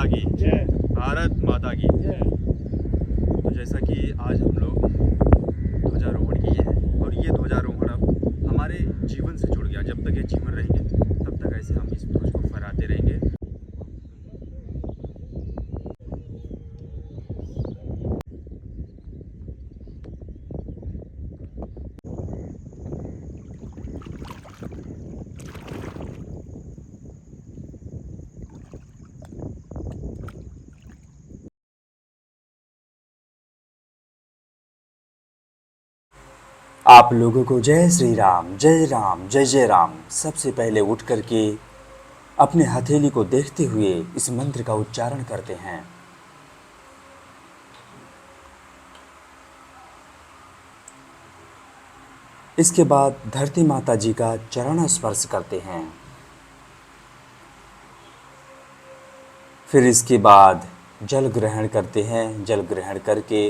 की जय। भारत माता की जय। तो जैसा कि आज हम लोग ध्वजारोहण किए हैं और ये ध्वजारोहण अब हमारे जीवन से जुड़ गया। जब तक ये जीवन रहेंगे तब तक ऐसे हम इस ध्वज को फहराते रहेंगे। आप लोगों को जय श्री राम, जय राम, जय जय राम। सबसे पहले उठ करके अपने हथेली को देखते हुए इस मंत्र का उच्चारण करते हैं। इसके बाद धरती माता जी का चरण स्पर्श करते हैं। फिर इसके बाद जल ग्रहण करते हैं। जल ग्रहण करके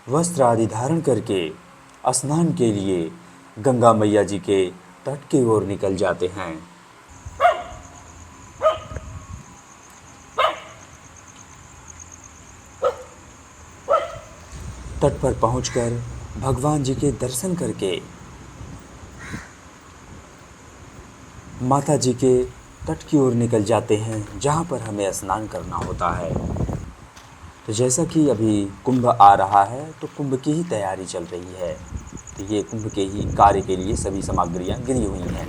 वस्त्र आदि धारण करके स्नान के लिए गंगा मैया जी के तट की ओर निकल जाते हैं। तट पर पहुंचकर भगवान जी के दर्शन करके माता जी के तट की ओर निकल जाते हैं, जहां पर हमें स्नान करना होता है। तो जैसा कि अभी कुंभ आ रहा है तो कुंभ की ही तैयारी चल रही है। तो ये कुंभ के ही कार्य के लिए सभी सामग्रियां गिरी हुई हैं।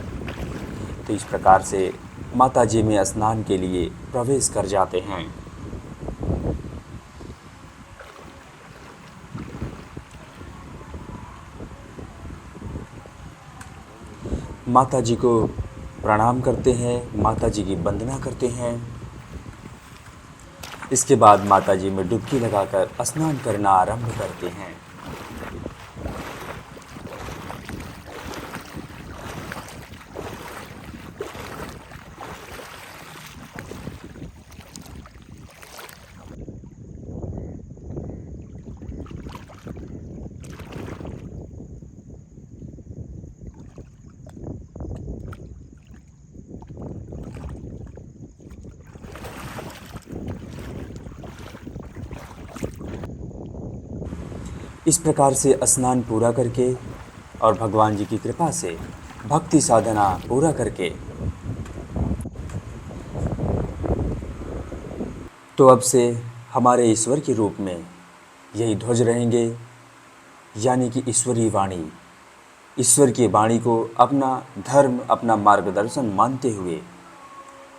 तो इस प्रकार से माता जी में स्नान के लिए प्रवेश कर जाते हैं। माता जी को प्रणाम करते हैं, माता जी की वंदना करते हैं। इसके बाद माता जी में डुबकी लगाकर स्नान करना आरंभ करते हैं। इस प्रकार से स्नान पूरा करके और भगवान जी की कृपा से भक्ति साधना पूरा करके तो अब से हमारे ईश्वर के रूप में यही ध्वज रहेंगे, यानी कि ईश्वरी वाणी। ईश्वर की वाणी को अपना धर्म, अपना मार्गदर्शन मानते हुए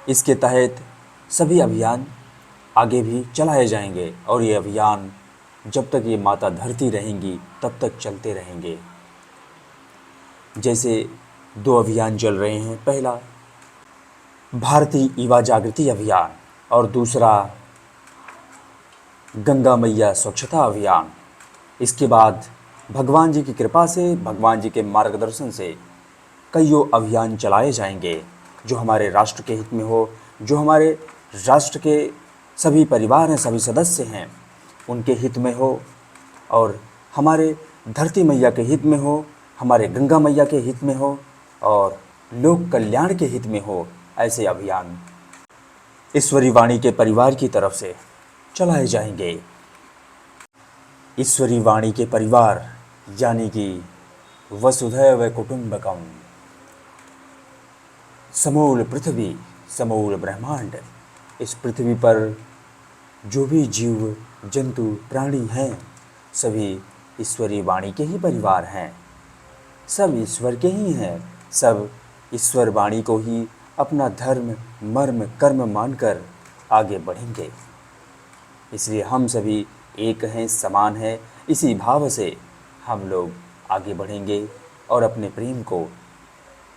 इसके तहत सभी अभियान आगे भी चलाए जाएंगे और ये अभियान जब तक ये माता धरती रहेंगी तब तक चलते रहेंगे। जैसे 2 अभियान चल रहे हैं। पहला भारतीय युवा जागृति अभियान और दूसरा गंगा मैया स्वच्छता अभियान। इसके बाद भगवान जी की कृपा से, भगवान जी के मार्गदर्शन से कईयों अभियान चलाए जाएंगे जो हमारे राष्ट्र के हित में हो, जो हमारे राष्ट्र के सभी परिवार हैं, सभी सदस्य हैं, उनके हित में हो और हमारे धरती मैया के हित में हो, हमारे गंगा मैया के हित में हो और लोक कल्याण के हित में हो। ऐसे अभियान ईश्वरी वाणी के परिवार की तरफ से चलाए जाएंगे। ईश्वरी वाणी के परिवार यानी कि वसुधैव कुटुंबकम, समूल पृथ्वी, समूल ब्रह्मांड। इस पृथ्वी पर जो भी जीव जंतु प्राणी हैं सभी ईश्वरी वाणी के ही परिवार हैं। सब ईश्वर के ही हैं। सब ईश्वर वाणी को ही अपना धर्म, मर्म, कर्म मानकर आगे बढ़ेंगे। इसलिए हम सभी एक हैं, समान हैं। इसी भाव से हम लोग आगे बढ़ेंगे और अपने प्रेम को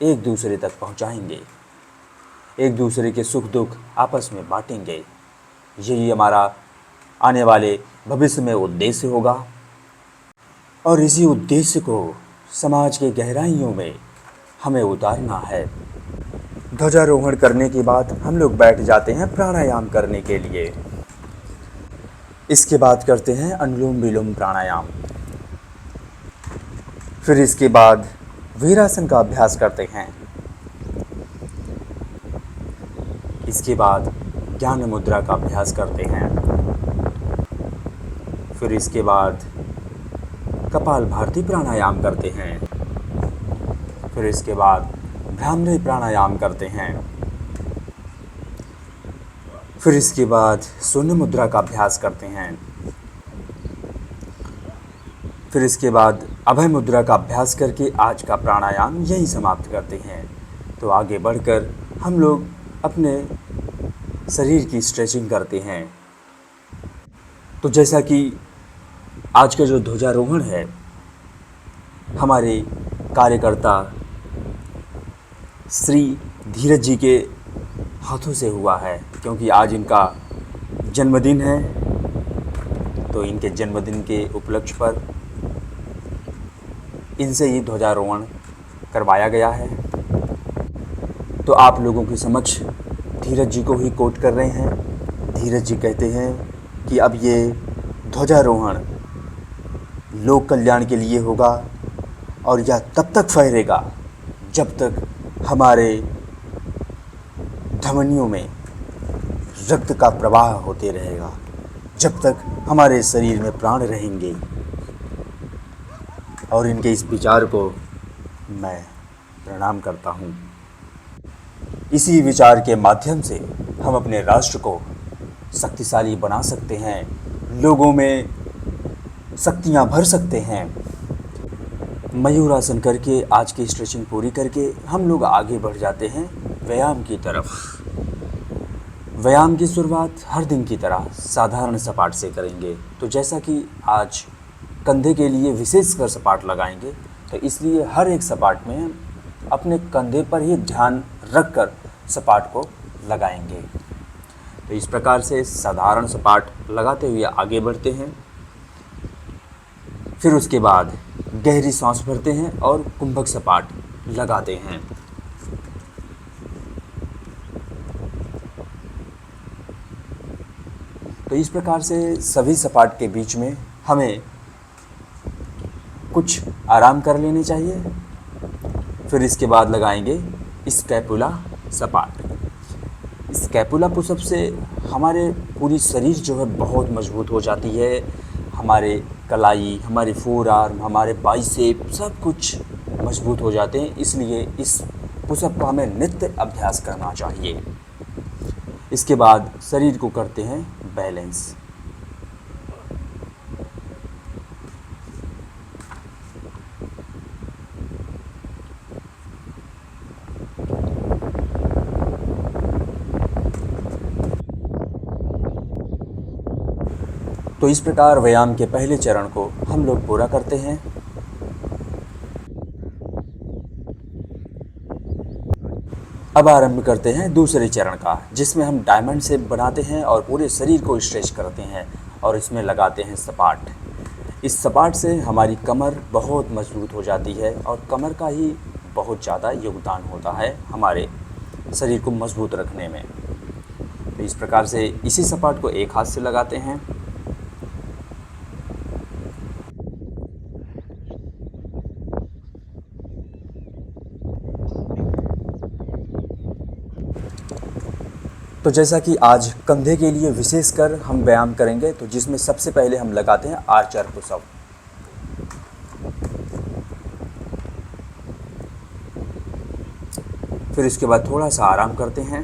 एक दूसरे तक पहुंचाएंगे, एक दूसरे के सुख दुख आपस में बांटेंगे। यही हमारा आने वाले भविष्य में उद्देश्य होगा और इसी उद्देश्य को समाज के गहराइयों में हमें उतारना है। ध्वजारोहण करने के बाद हम लोग बैठ जाते हैं प्राणायाम करने के लिए। इसके बाद करते हैं अनुलोम विलोम प्राणायाम। फिर इसके बाद वीरासन का अभ्यास करते हैं। इसके बाद ज्ञान मुद्रा का अभ्यास करते हैं। फिर इसके बाद कपाल भारती प्राणायाम करते हैं। फिर इसके बाद भ्रामरी प्राणायाम करते हैं। फिर इसके बाद शून्य मुद्रा का अभ्यास करते हैं। फिर इसके बाद अभय मुद्रा का अभ्यास करके आज का प्राणायाम यहीं समाप्त करते हैं। तो आगे बढ़कर हम लोग अपने शरीर की स्ट्रेचिंग करते हैं। तो जैसा कि आज का जो ध्वजारोहण है हमारे कार्यकर्ता श्री धीरज जी के हाथों से हुआ है, क्योंकि आज इनका जन्मदिन है। तो इनके जन्मदिन के उपलक्ष्य पर इनसे ही ध्वजारोहण करवाया गया है। तो आप लोगों के समक्ष धीरज जी को ही कोट कर रहे हैं। धीरज जी कहते हैं कि अब ये ध्वजारोहण लोक कल्याण के लिए होगा और यह तब तक फहरेगा जब तक हमारे धमनियों में रक्त का प्रवाह होते रहेगा, जब तक हमारे शरीर में प्राण रहेंगे। और इनके इस विचार को मैं प्रणाम करता हूँ। इसी विचार के माध्यम से हम अपने राष्ट्र को शक्तिशाली बना सकते हैं, लोगों में शक्तियाँ भर सकते हैं। मयूरासन करके आज की स्ट्रेचिंग पूरी करके हम लोग आगे बढ़ जाते हैं व्यायाम की तरफ। व्यायाम की शुरुआत हर दिन की तरह साधारण सपाट से करेंगे। तो जैसा कि आज कंधे के लिए विशेषकर सपाट लगाएंगे, तो इसलिए हर एक सपाट में अपने कंधे पर ही ध्यान रखकर सपाट को लगाएंगे। तो इस प्रकार से साधारण सपाट लगाते हुए आगे बढ़ते हैं। फिर उसके बाद गहरी सांस भरते हैं और कुंभक सपाट लगाते हैं। तो इस प्रकार से सभी सपाट के बीच में हमें कुछ आराम कर लेने चाहिए। फिर इसके बाद लगाएंगे स्कैपुला सपाट। स्कैपुला पुशअप से हमारे पूरी शरीर जो है बहुत मजबूत हो जाती है। हमारे कलाई, हमारे फोर आर्म, हमारे बाइसेप सब कुछ मजबूत हो जाते हैं। इसलिए इस पुशअप का हमें नित्य अभ्यास करना चाहिए। इसके बाद शरीर को करते हैं बैलेंस। तो इस प्रकार व्यायाम के पहले चरण को हम लोग पूरा करते हैं। अब आरंभ करते हैं दूसरे चरण का, जिसमें हम डायमंड शेप बनाते हैं और पूरे शरीर को स्ट्रेच करते हैं और इसमें लगाते हैं सपाट। इस सपाट से हमारी कमर बहुत मजबूत हो जाती है और कमर का ही बहुत ज़्यादा योगदान होता है हमारे शरीर को मजबूत रखने में। तो इस प्रकार से इसी सपाट को एक हाथ से लगाते हैं। तो जैसा कि आज कंधे के लिए विशेषकर हम व्यायाम करेंगे, तो जिसमें सबसे पहले हम लगाते हैं आर्चर पुशअप। फिर इसके बाद थोड़ा सा आराम करते हैं।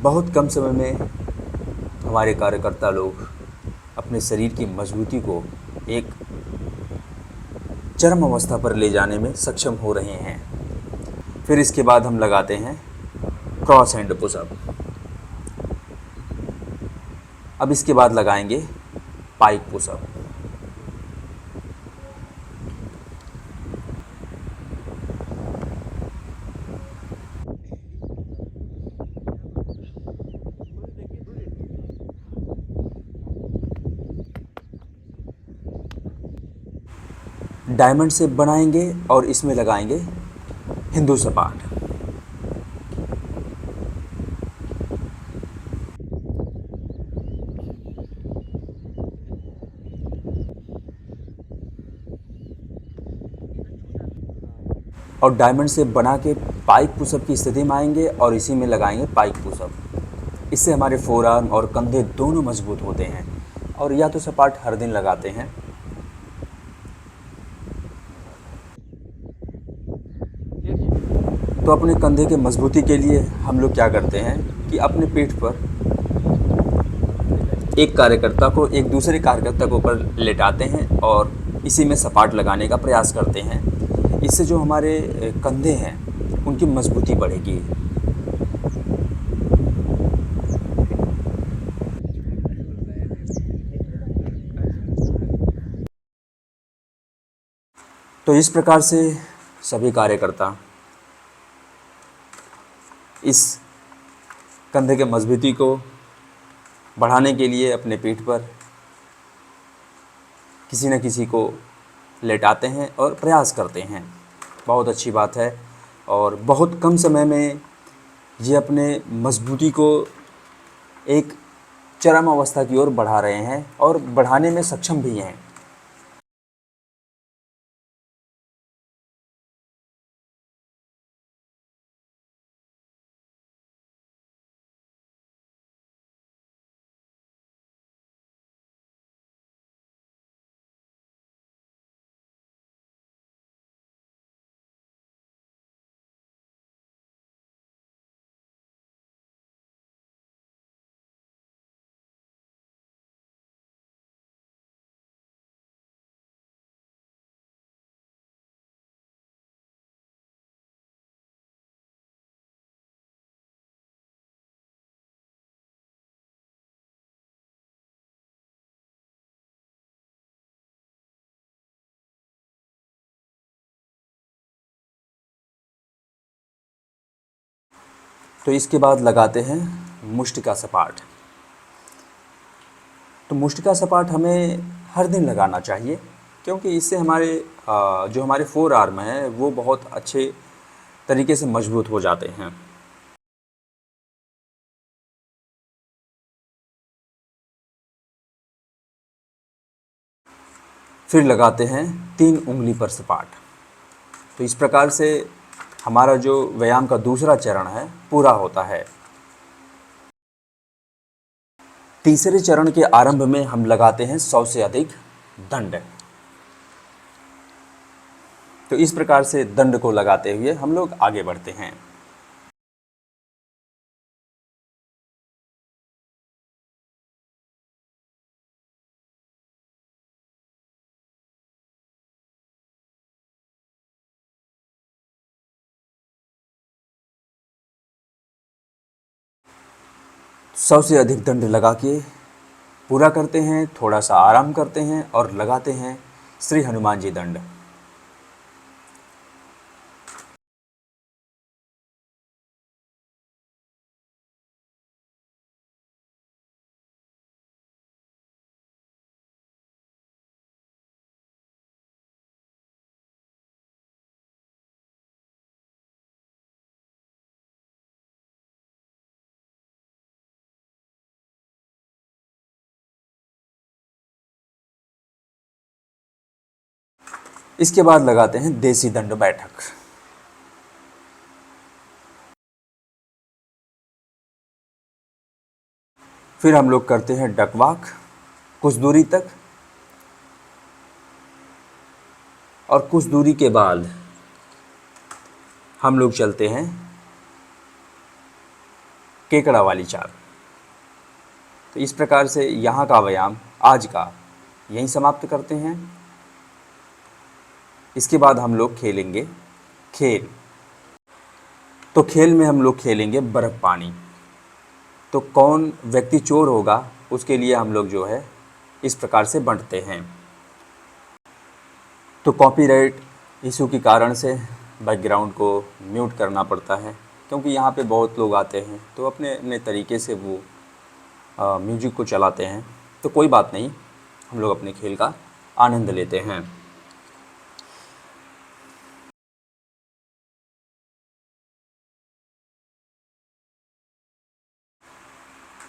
बहुत कम समय में हमारे कार्यकर्ता लोग अपने शरीर की मजबूती को एक चरम अवस्था पर ले जाने में सक्षम हो रहे हैं। फिर इसके बाद हम लगाते हैं क्रॉस हैंड पुशअप। अब इसके बाद लगाएंगे पाइक पुशअप। डायमंड शेप बनाएंगे और इसमें लगाएंगे हिंदू सपाट। और डायमंड से बना के पाइक पुशअप की स्थिति में आएंगे और इसी में लगाएंगे पाइक पुशअप। इससे हमारे फोर आर्म और कंधे दोनों मजबूत होते हैं। और या तो सपाट हर दिन लगाते हैं। तो अपने कंधे के मजबूती के लिए हम लोग क्या करते हैं कि अपने पीठ पर एक कार्यकर्ता को एक दूसरे कार्यकर्ता के ऊपर लेटाते हैं और इसी में सपाट लगाने का प्रयास करते हैं। इससे जो हमारे कंधे हैं उनकी मजबूती बढ़ेगी। तो इस प्रकार से सभी कार्यकर्ता इस कंधे के मजबूती को बढ़ाने के लिए अपने पीठ पर किसी न किसी को लेटाते हैं और प्रयास करते हैं। बहुत अच्छी बात है और बहुत कम समय में ये अपने मजबूती को एक चरम अवस्था की ओर बढ़ा रहे हैं और बढ़ाने में सक्षम भी हैं। तो इसके बाद लगाते हैं मुष्टिका सपाट। तो मुष्टिका सपाट हमें हर दिन लगाना चाहिए क्योंकि इससे हमारे जो हमारे फोर आर्म हैं वो बहुत अच्छे तरीके से मजबूत हो जाते हैं। फिर लगाते हैं 3 उंगली पर सपाट। तो इस प्रकार से हमारा जो व्यायाम का दूसरा चरण है पूरा होता है। तीसरे चरण के आरंभ में हम लगाते हैं 100 से अधिक दंड। तो इस प्रकार से दंड को लगाते हुए हम लोग आगे बढ़ते हैं। सौ से अधिक दंड लगा के पूरा करते हैं, थोड़ा सा आराम करते हैं और लगाते हैं श्री हनुमान जी दंड। इसके बाद लगाते हैं देसी दंड बैठक। फिर हम लोग करते हैं डक वॉक कुछ दूरी तक और कुछ दूरी के बाद हम लोग चलते हैं केकड़ा वाली चाल। तो इस प्रकार से यहाँ का व्यायाम आज का यहीं समाप्त करते हैं। इसके बाद हम लोग खेलेंगे खेल। तो खेल में हम लोग खेलेंगे बर्फ़ पानी। तो कौन व्यक्ति चोर होगा उसके लिए हम लोग जो है इस प्रकार से बंटते हैं। तो कॉपीराइट इशू के कारण से बैकग्राउंड को म्यूट करना पड़ता है क्योंकि यहाँ पे बहुत लोग आते हैं तो अपने अपने तरीके से वो म्यूजिक को चलाते हैं। तो कोई बात नहीं, हम लोग अपने खेल का आनंद लेते हैं।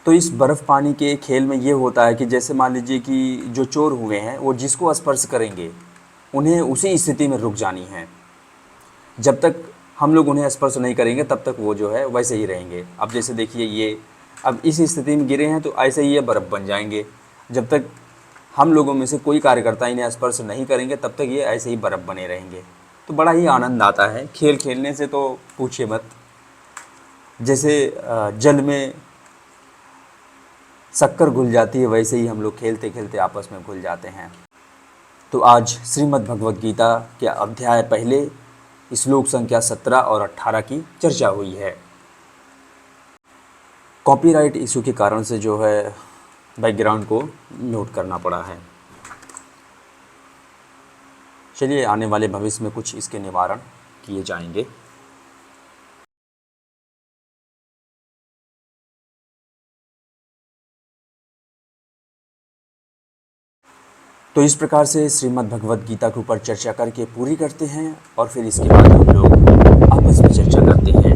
तो इस बर्फ़ पानी के खेल में ये होता है कि जैसे मान लीजिए कि जो चोर हुए हैं वो जिसको स्पर्श करेंगे उन्हें उसी स्थिति में रुक जानी है। जब तक हम लोग उन्हें स्पर्श नहीं करेंगे तब तक वो जो है वैसे ही रहेंगे। अब जैसे देखिए ये अब इस स्थिति में गिरे हैं तो ऐसे ही ये बर्फ़ बन जाएंगे। जब तक हम लोगों में से कोई कार्यकर्ता इन्हें स्पर्श नहीं करेंगे तब तक ये ऐसे ही बर्फ़ बने रहेंगे। तो बड़ा ही आनंद आता है खेल खेलने से, तो पूछिए मत। जैसे जल में शक्कर घुल जाती है वैसे ही हम लोग खेलते खेलते आपस में घुल जाते हैं। तो आज श्रीमद् भगवद गीता के अध्याय पहले श्लोक संख्या 17 और 18 की चर्चा हुई है। कॉपीराइट इशू के कारण से जो है बैकग्राउंड को म्यूट करना पड़ा है। चलिए आने वाले भविष्य में कुछ इसके निवारण किए जाएंगे। तो इस प्रकार से श्रीमद् भगवद गीता के ऊपर चर्चा करके पूरी करते हैं और फिर इसके बाद हम लोग आपस में चर्चा करते हैं।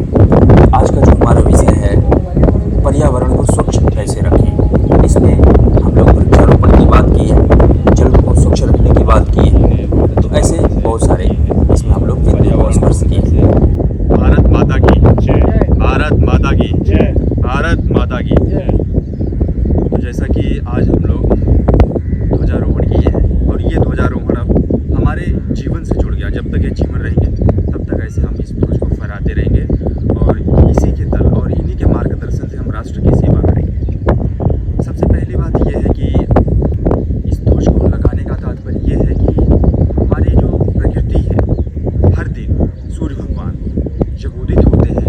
आज का जो हमारा विषय है पर्यावरण को स्वच्छ कैसे रखें, इसमें हम लोग वृक्षारोपण की बात की है, जल को स्वच्छ रखने की बात की है, तो ऐसे बहुत सारे इसमें हम लोग बिंदुओं को स्पर्श किए। भारत माता की जय, भारत माता की जय, भारत माता की जय। तो जैसा कि आज हम लोग ध्वजारोहण किए हैं और ये ध्वजारोहण अब हमारे जीवन से जुड़ गया। जब तक ये जीवन रहेंगे तब तक ऐसे हम इस ध्वज को फहराते रहेंगे और इसी के तल और इन्हीं के मार्गदर्शन से हम राष्ट्र की सेवा करेंगे। सबसे पहली बात यह है कि इस ध्वज को लगाने का तात्पर्य यह है कि हमारी जो प्रकृति है, हर दिन सूर्य भगवान जब उदित होते हैं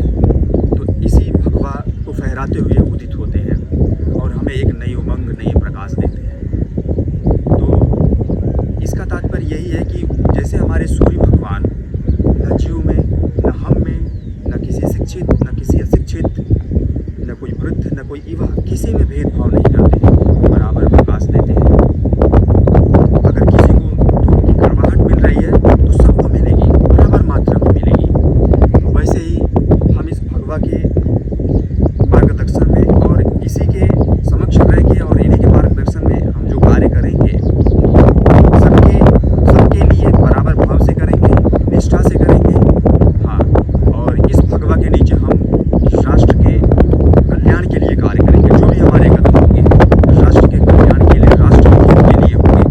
तो इसी भगवा को फहराते हुए उदित होते हैं और हमें एक नई उमंग, नई प्रकाश देते हैं। तो इसका तात्पर्य यही है कि जैसे हमारे सूर्य भगवान न जीव में, न हम में, न किसी शिक्षित, न किसी अशिक्षित, न कोई वृद्ध, न कोई युवा, किसी में भेदभाव नहीं करते हैं, बराबर प्रकाश देते हैं। अगर किसी को धूप की कड़वाहट मिल रही है तो सबको मिलेगी, बराबर मात्रा में मिलेगी। वैसे ही हम इस भगवा के मार्गदर्शन में और इसी के समक्ष रह के और इन्हीं के मार्गदर्शन में हम जो कार्य करेंगे सबके लिए बराबर भाव से करेंगे, निष्ठा से करेंगे। हाँ, और इस भगवा के नीचे हम राष्ट्र के कल्याण के लिए कार्य करेंगे। जो भी हमारे कदम होंगे राष्ट्र के कल्याण के लिए, राष्ट्र हित के लिए होंगे।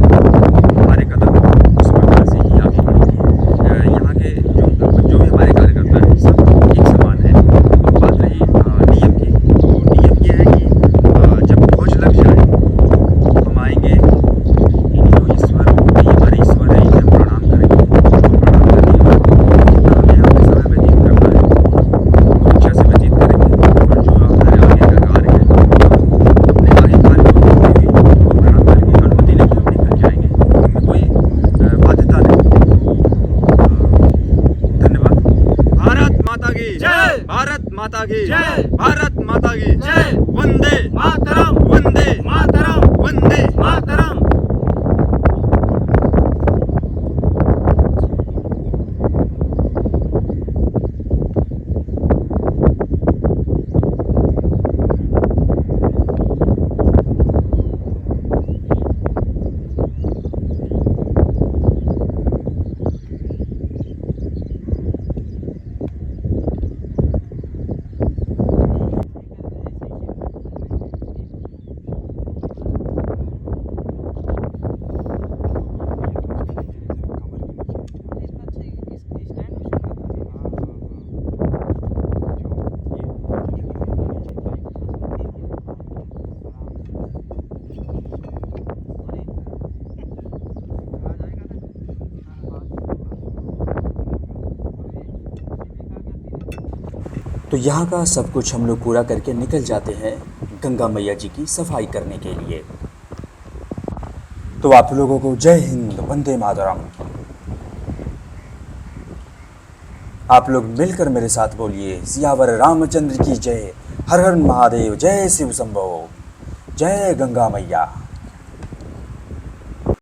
हमारे कदम उस प्रकार से ही आगे बढ़ेंगे। यहाँ के जो भी हमारे कार्यकर्ता हैं सब एक समान है। और बात रही नियम की, तो नियम ये है कि जब ध्वज लग जाए हम आएंगे, इन्हीं ईश्वर, हमारे ईश्वर है, इन्हें प्रणाम करेंगे। प्रणाम करने के बाद जितना हमें यहाँ पे समय व्यतीत करना है वो अच्छा से व्यतीत करेंगे और जो हमारे आगे का कार्य है अपने आगे कार्य को देखते हुए उनको प्रणाम करके अनुमति लेके हम निकल जाएंगे। हमें कोई बाध्यता नहीं। धन्यवाद। भारत माता की जय, भारत माता की जय, भारत माता की जय। वंदे मातरम, वंदे मातरम, वंदे मातरम। तो यहाँ का सब कुछ हम लोग पूरा करके निकल जाते हैं गंगा मैया जी की सफाई करने के लिए। तो आप लोगों को जय हिंद, वंदे मातरम। आप लोग मिलकर मेरे साथ बोलिए सियावर रामचंद्र की जय, हर हर महादेव, जय शिव शंभो, जय गंगा मैया।